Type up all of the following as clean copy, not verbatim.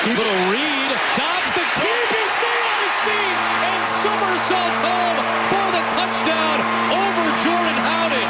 Little read. Dobbs the QB stay on his feet and somersaults home for the touchdown over Jordan Howden.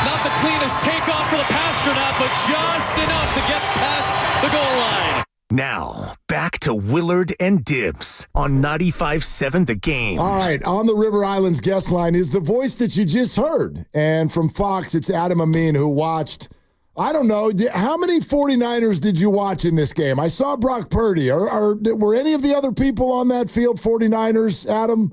Not the cleanest takeoff for the Pasternak, but just enough to get past the goal line. Now, back to Willard and Dibs on 95.7 The Game. All right, on the River Islands guest line is the voice that you just heard. And from Fox, it's Adam Amin, who watched, I don't know, how many 49ers did you watch in this game? I saw Brock Purdy. Were any of the other people on that field 49ers, Adam?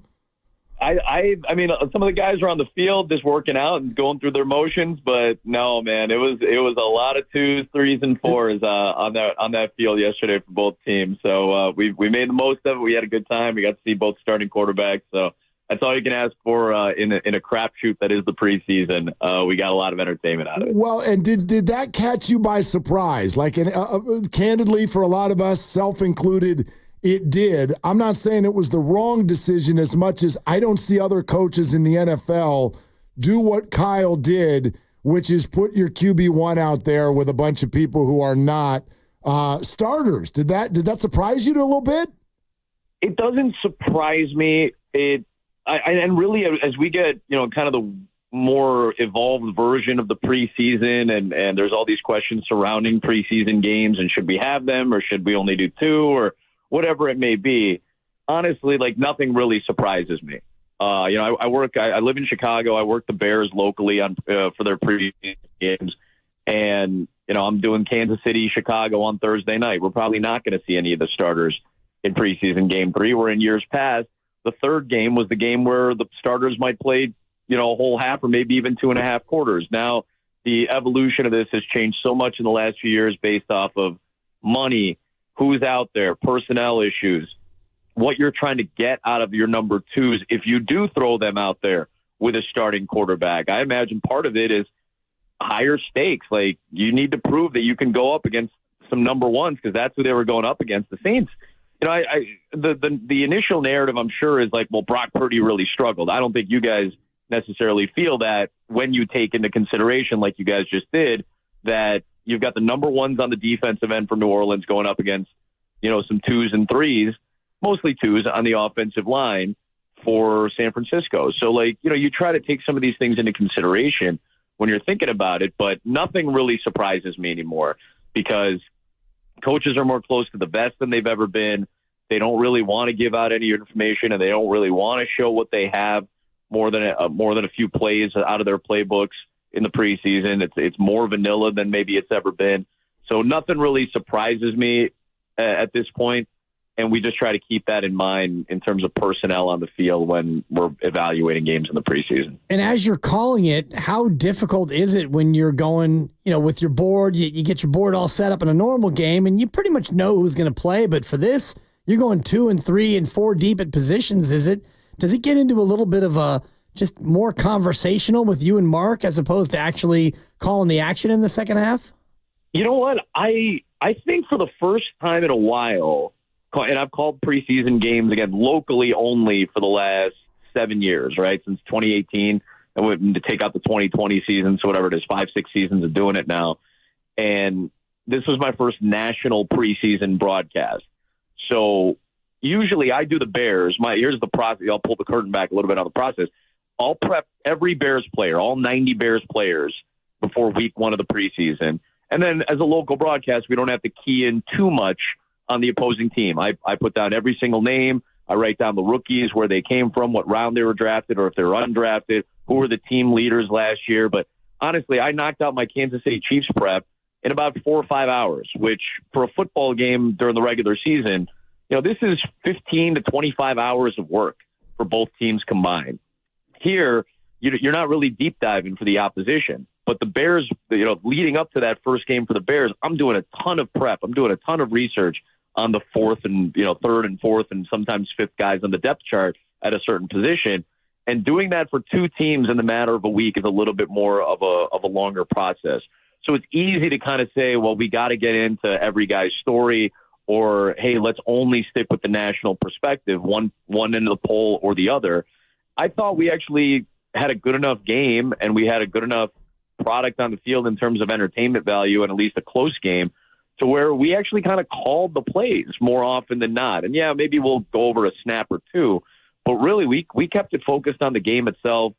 I mean, some of the guys were on the field just working out and going through their motions, but no, man, it was a lot of 2s, 3s, and 4s on that field yesterday for both teams. So we made the most of it. We had a good time. We got to see both starting quarterbacks. So that's all you can ask for in a crapshoot that is the preseason. We got a lot of entertainment out of it. Well, and did that catch you by surprise? Like, candidly, for a lot of us, self-included, it did. I'm not saying it was the wrong decision as much as I don't see other coaches in the NFL do what Kyle did, which is put your QB1 out there with a bunch of people who are not starters. Did that surprise you a little bit? It doesn't surprise me. And really, as we get, kind of the more evolved version of the preseason, and there's all these questions surrounding preseason games, and should we have them, or should we only do 2, or whatever it may be, honestly, like, nothing really surprises me. I live in Chicago. I work the Bears locally on for their preseason games. And, I'm doing Kansas City, Chicago on Thursday night. We're probably not going to see any of the starters in preseason game 3, where in years past, the third game was the game where the starters might play, a whole half or maybe even 2.5 quarters. Now, the evolution of this has changed so much in the last few years based off of money, who's out there, personnel issues, what you're trying to get out of your number 2s if you do throw them out there with a starting quarterback. I imagine part of it is higher stakes. Like, you need to prove that you can go up against some number 1s, because that's who they were going up against, the Saints. The initial narrative, I'm sure, is like, well, Brock Purdy really struggled. I don't think you guys necessarily feel that when you take into consideration, like you guys just did, that you've got the number 1s on the defensive end for New Orleans going up against, some 2s and 3s, mostly 2s on the offensive line for San Francisco. So, you try to take some of these things into consideration when you're thinking about it, but nothing really surprises me anymore, because coaches are more close to the vest than they've ever been. They don't really want to give out any information, and they don't really want to show what they have more than a few plays out of their playbooks in the preseason. It's more vanilla than maybe it's ever been. So nothing really surprises me at this point, and we just try to keep that in mind in terms of personnel on the field when we're evaluating games in the preseason. And as you're calling it, how difficult is it when you're going, with your board, you get your board all set up in a normal game, and you pretty much know who's going to play, but for this, you're going 2 and 3 and 4 deep at positions. Does it get into a little bit of a just more conversational with you and Mark as opposed to actually calling the action in the second half? You know what? I think for the first time in a while, and I've called preseason games, again, locally only for the last 7 years, right? Since 2018, and went to take out the 2020 season, so whatever it is, 5-6 seasons of doing it now. And this was my first national preseason broadcast. So usually I do the Bears. Here's the process. I'll pull the curtain back a little bit on the process. I'll prep every Bears player, all 90 Bears players, before week 1 of the preseason. And then as a local broadcast, we don't have to key in too much on the opposing team. I put down every single name. I write down the rookies, where they came from, what round they were drafted, or if they were undrafted, who were the team leaders last year. But honestly, I knocked out my Kansas City Chiefs prep in about 4 or 5 hours, which for a football game during the regular season, this is 15 to 25 hours of work for both teams combined. Here, you're not really deep diving for the opposition. But the Bears, leading up to that first game for the Bears, I'm doing a ton of prep. I'm doing a ton of research on the third and fourth and sometimes fifth guys on the depth chart at a certain position. And doing that for 2 teams in the matter of a week is a little bit more of a longer process. So it's easy to kind of say, well, we got to get into every guy's story, or, hey, let's only stick with the national perspective, one end of the poll or the other. I thought we actually had a good enough game, and we had a good enough product on the field in terms of entertainment value, and at least a close game, to where we actually kind of called the plays more often than not. And yeah, maybe we'll go over a snap or two, but really we kept it focused on the game itself,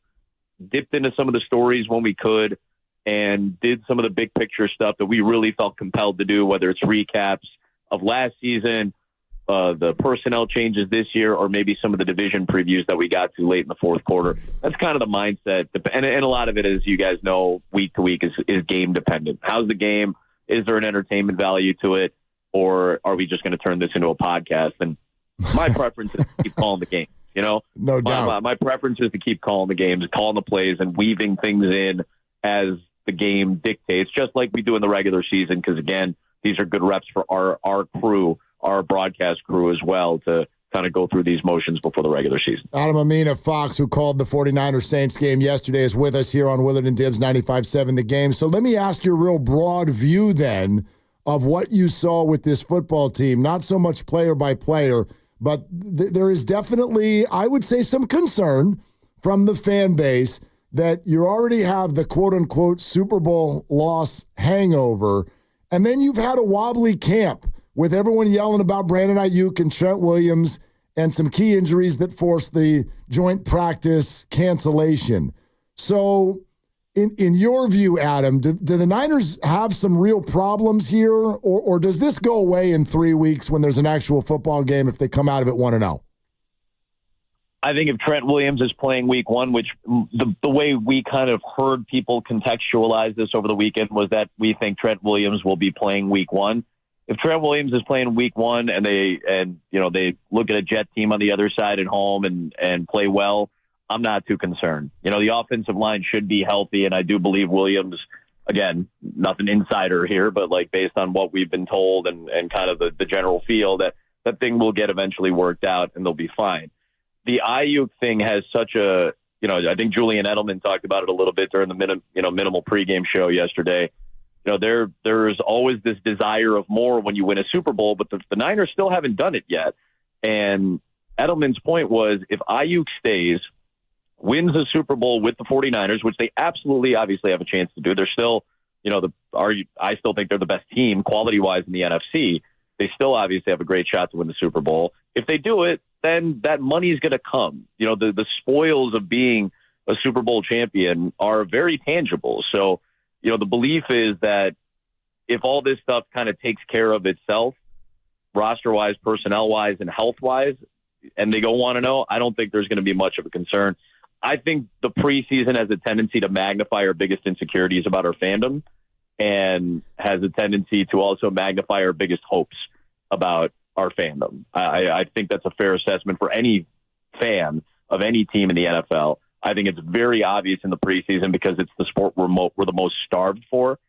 dipped into some of the stories when we could, and did some of the big picture stuff that we really felt compelled to do, whether it's recaps of last season, the personnel changes this year, or maybe some of the division previews that we got to late in the fourth quarter. That's kind of the mindset. And a lot of it, as you guys know, week to week is game dependent. How's the game? Is there an entertainment value to it? Or are we just going to turn this into a podcast? And my preference is to keep calling the game, you know? No doubt. My preference is to keep calling the games, calling the plays, and weaving things in as the game dictates, just like we do in the regular season, because, again, these are good reps for our crew, our broadcast crew as well, to kind of go through these motions before the regular season. Amin of Fox, who called the 49ers Saints game yesterday, is with us here on Willard and Dibs 95.7 The Game. So let me ask you a real broad view then of what you saw with this football team, not so much player by player, but there is definitely, I would say, some concern from the fan base that you already have the quote-unquote Super Bowl loss hangover, and then you've had a wobbly camp with everyone yelling about Brandon Ayuk and Trent Williams and some key injuries that forced the joint practice cancellation. So in your view, Adam, do the Niners have some real problems here, or does this go away in 3 weeks when there's an actual football game if they come out of it 1-0? I think if Trent Williams is playing week one, which the way we kind of heard people contextualize this over the weekend was that we think Trent Williams will be playing week one. If Trent Williams is playing week one and they look at a Jet team on the other side at home and play well, I'm not too concerned. The offensive line should be healthy, and I do believe Williams, again, nothing insider here, but like based on what we've been told and kind of the general feel, that thing will get eventually worked out and they'll be fine. The Ayuk thing has such a, I think Julian Edelman talked about it a little bit during the minimal pregame show yesterday. There's always this desire of more when you win a Super Bowl, but the Niners still haven't done it yet. And Edelman's point was, if Ayuk stays, wins a Super Bowl with the 49ers, which they absolutely, obviously have a chance to do. They're still, I still think they're the best team quality-wise in the NFC. They still obviously have a great shot to win the Super Bowl. If they do it, then that money is going to come. The spoils of being a Super Bowl champion are very tangible. So, the belief is that if all this stuff kind of takes care of itself, roster-wise, personnel-wise, and health-wise, and they go 1-0, I don't think there's going to be much of a concern. I think the preseason has a tendency to magnify our biggest insecurities about our fandom and has a tendency to also magnify our biggest hopes about our fandom. I think that's a fair assessment for any fan of any team in the NFL. I think it's very obvious in the preseason because it's the sport we're the most starved for.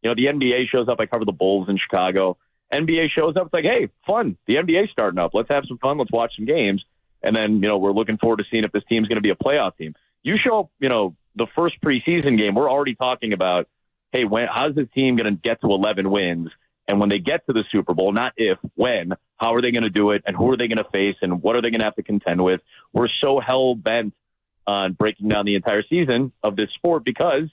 The NBA shows up. I cover the Bulls in Chicago. NBA shows up. It's like, hey, fun. The NBA's starting up. Let's have some fun. Let's watch some games. And then, we're looking forward to seeing if this team's going to be a playoff team. You show up, the first preseason game, we're already talking about, hey, how's this team going to get to 11 wins? And when they get to the Super Bowl, not if, when, how are they going to do it? And who are they going to face? And what are they going to have to contend with? We're so hell-bent on breaking down the entire season of this sport because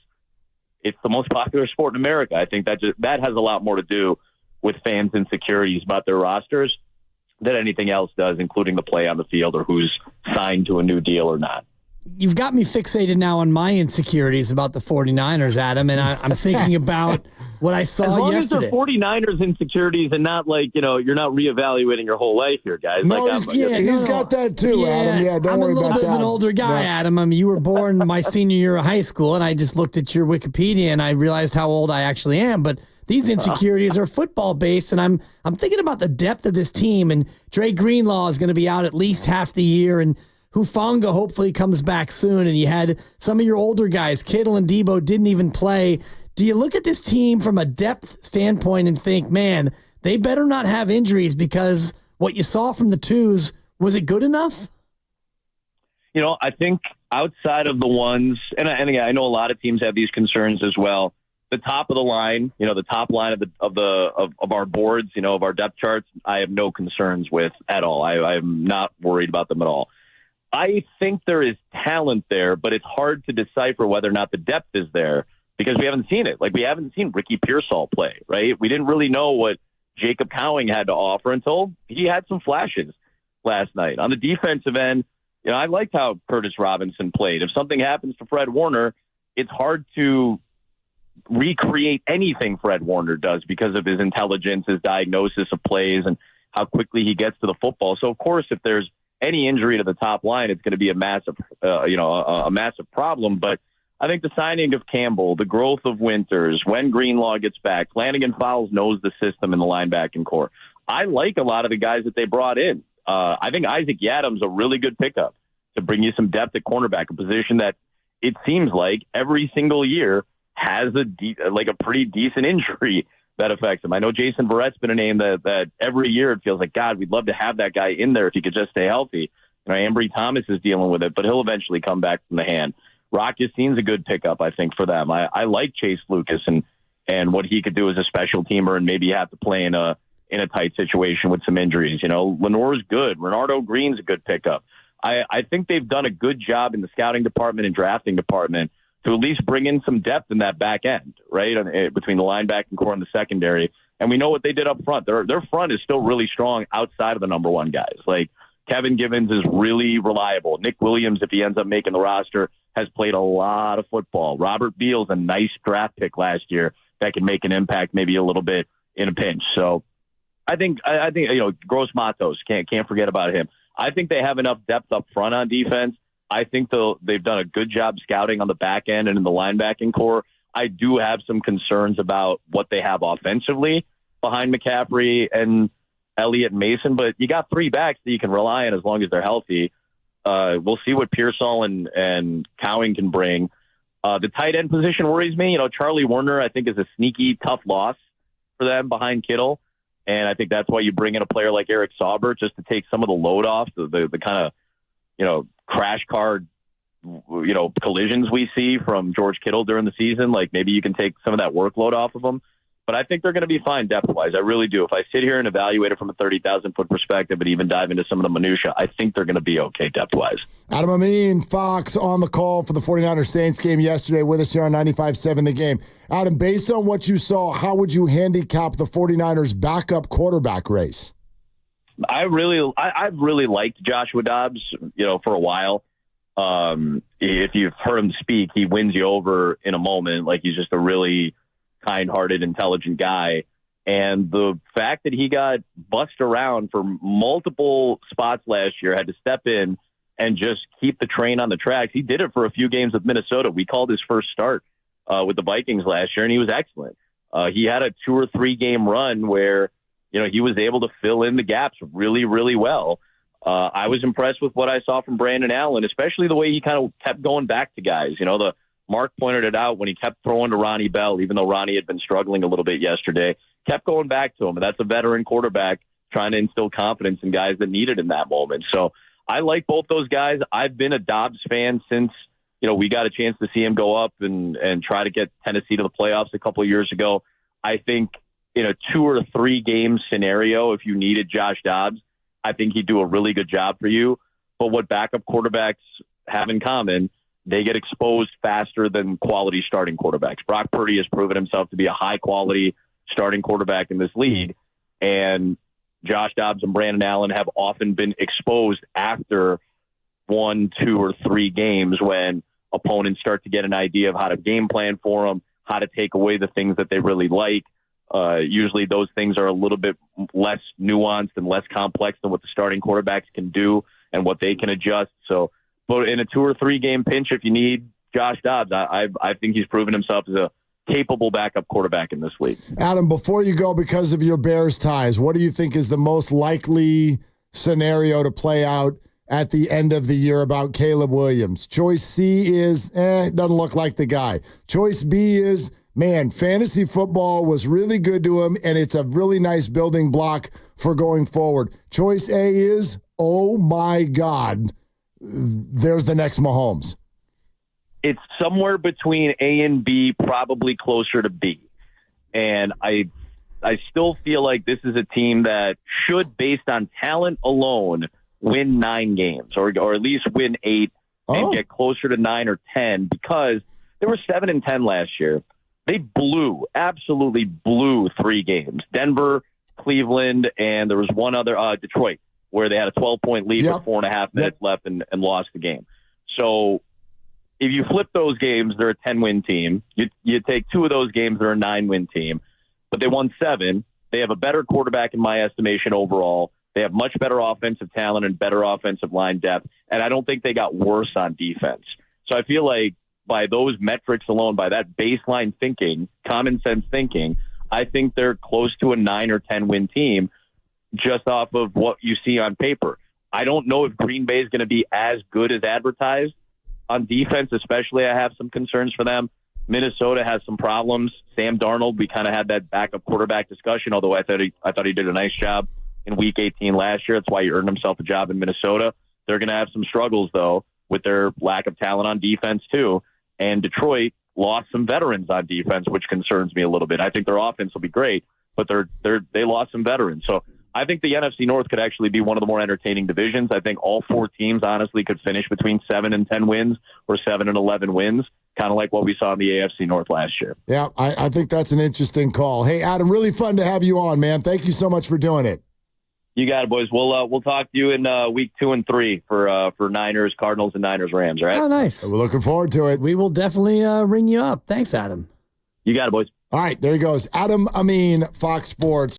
it's the most popular sport in America. I think that has a lot more to do with fans' insecurities about their rosters than anything else does, including the play on the field or who's signed to a new deal or not. You've got me fixated now on my insecurities about the 49ers, Adam, and I'm thinking about what I saw yesterday. As long as the 49ers insecurities and not like, you're not reevaluating your whole life here, guys. No, he's got that too, Adam. Yeah, don't worry about that. I'm a little bit of an older guy, Adam. I mean, you were born my senior year of high school, and I just looked at your Wikipedia, and I realized how old I actually am, but these insecurities are football-based, and I'm thinking about the depth of this team, and Dre Greenlaw is going to be out at least half the year, and Hufanga hopefully comes back soon, and you had some of your older guys, Kittle and Debo, didn't even play. Do you look at this team from a depth standpoint and think, man, they better not have injuries because what you saw from the twos, was it good enough? I think outside of the ones, and again, I know a lot of teams have these concerns as well. The top of the line, the top line of our boards, of our depth charts, I have no concerns with at all. I'm not worried about them at all. I think there is talent there, but it's hard to decipher whether or not the depth is there because we haven't seen it. Like, we haven't seen Ricky Pearsall play, right? We didn't really know what Jacob Cowing had to offer until he had some flashes last night. On the defensive end, I liked how Curtis Robinson played. If something happens to Fred Warner, it's hard to recreate anything Fred Warner does because of his intelligence, his diagnosis of plays, and how quickly he gets to the football. So, of course, if there's any injury to the top line, it's going to be a massive, a massive problem. But I think the signing of Campbell, the growth of Winters, when Greenlaw gets back, Flanagan Fowles knows the system in the linebacking core. I like a lot of the guys that they brought in. I think Isaac Yadam's a really good pickup to bring you some depth at cornerback, a position that it seems like every single year has a pretty decent injury that affects him. I know Jason Verrett's been a name that every year it feels like, God, we'd love to have that guy in there if he could just stay healthy. Ambry Thomas is dealing with it, but he'll eventually come back from the hand. Rock Yacine's a good pickup, I think, for them. I like Chase Lucas and what he could do as a special teamer and maybe have to play in a tight situation with some injuries. Lenore's good. Renardo Green's a good pickup. I think they've done a good job in the scouting department and drafting department to at least bring in some depth in that back end, right, between the linebacking core and the secondary. And we know what they did up front. Their front is still really strong outside of the number one guys. Like Kevin Givens is really reliable. Nick Williams, if he ends up making the roster, has played a lot of football. Robert Beal's a nice draft pick last year that can make an impact maybe a little bit in a pinch. So I think Gross Matos, can't forget about him. I think they have enough depth up front on defense. I think they've done a good job scouting on the back end and in the linebacking core. I do have some concerns about what they have offensively behind McCaffrey and Elliott and Mason, but you got three backs that you can rely on as long as they're healthy. We'll see what Pearsall and Cowing can bring. The tight end position worries me. Charlie Werner, I think, is a sneaky, tough loss for them behind Kittle. And I think that's why you bring in a player like Eric Sauber just to take some of the load off, the kind of, crash card, collisions we see from George Kittle during the season. Like maybe you can take some of that workload off of them. But I think they're going to be fine depth-wise. I really do. If I sit here and evaluate it from a 30,000-foot perspective and even dive into some of the minutia, I think they're going to be okay depth-wise. Adam Amin, Fox, on the call for the 49ers-Saints game yesterday with us here on 95.7 The Game. Adam, based on what you saw, how would you handicap the 49ers' backup quarterback race? I've really liked Joshua Dobbs, for a while. If you've heard him speak, he wins you over in a moment. Like he's just a really kind-hearted, intelligent guy. And the fact that he got bussed around for multiple spots last year, had to step in and just keep the train on the tracks. He did it for a few games with Minnesota. We called his first start with the Vikings last year, and he was excellent. He had a 2 or 3 game run where, he was able to fill in the gaps really, really well. I was impressed with what I saw from Brandon Allen, especially the way he kind of kept going back to guys. Mark pointed it out when he kept throwing to Ronnie Bell, even though Ronnie had been struggling a little bit yesterday, kept going back to him. And that's a veteran quarterback trying to instill confidence in guys that need it in that moment. So I like both those guys. I've been a Dobbs fan since, we got a chance to see him go up and try to get Tennessee to the playoffs a couple of years ago. I think in a 2 or 3 game scenario, if you needed Josh Dobbs, I think he'd do a really good job for you. But what backup quarterbacks have in common, they get exposed faster than quality starting quarterbacks. Brock Purdy has proven himself to be a high-quality starting quarterback in this league, and Josh Dobbs and Brandon Allen have often been exposed after 1, 2, or 3 games when opponents start to get an idea of how to game plan for them, how to take away the things that they really like. Usually those things are a little bit less nuanced and less complex than what the starting quarterbacks can do and what they can adjust. So, but in a 2 or 3 game pinch, if you need Josh Dobbs, I think he's proven himself as a capable backup quarterback in this league. Adam, before you go, because of your Bears ties, what do you think is the most likely scenario to play out at the end of the year about Caleb Williams? Choice C is, doesn't look like the guy. Choice B is, man, fantasy football was really good to him, and it's a really nice building block for going forward. Choice A is, oh my God, there's the next Mahomes. It's somewhere between A and B, probably closer to B. And I still feel like this is a team that should, based on talent alone, win 9 games or at least win 8 and get closer to 9 or 10, because they were 7-10 last year. They absolutely blew 3 games. Denver, Cleveland, and there was one other, Detroit, where they had a 12-point lead with 4.5 minutes left and lost the game. So if you flip those games, they're a 10-win team. You take 2 of those games, they're a 9-win team. But they won 7. They have a better quarterback in my estimation overall. They have much better offensive talent and better offensive line depth. And I don't think they got worse on defense. So I feel like by those metrics alone, by that baseline thinking, common sense thinking, I think they're close to a 9 or 10-win team just off of what you see on paper. I don't know if Green Bay is going to be as good as advertised on defense, especially. I have some concerns for them. Minnesota has some problems. Sam Darnold, we kind of had that backup quarterback discussion, although I thought he did a nice job in Week 18 last year. That's why he earned himself a job in Minnesota. They're going to have some struggles, though, with their lack of talent on defense, too. And Detroit lost some veterans on defense, which concerns me a little bit. I think their offense will be great, but they lost some veterans. So I think the NFC North could actually be one of the more entertaining divisions. I think all 4 teams, honestly, could finish between 7 and 10 wins or 7 and 11 wins, kind of like what we saw in the AFC North last year. Yeah, I think that's an interesting call. Hey, Adam, really fun to have you on, man. Thank you so much for doing it. You got it, boys. We'll talk to you in week 2 and 3 for Niners, Cardinals, and Niners, Rams, all right? Oh, nice. We're looking forward to it. We will definitely ring you up. Thanks, Adam. You got it, boys. All right, there he goes. Adam Amin, Fox Sports.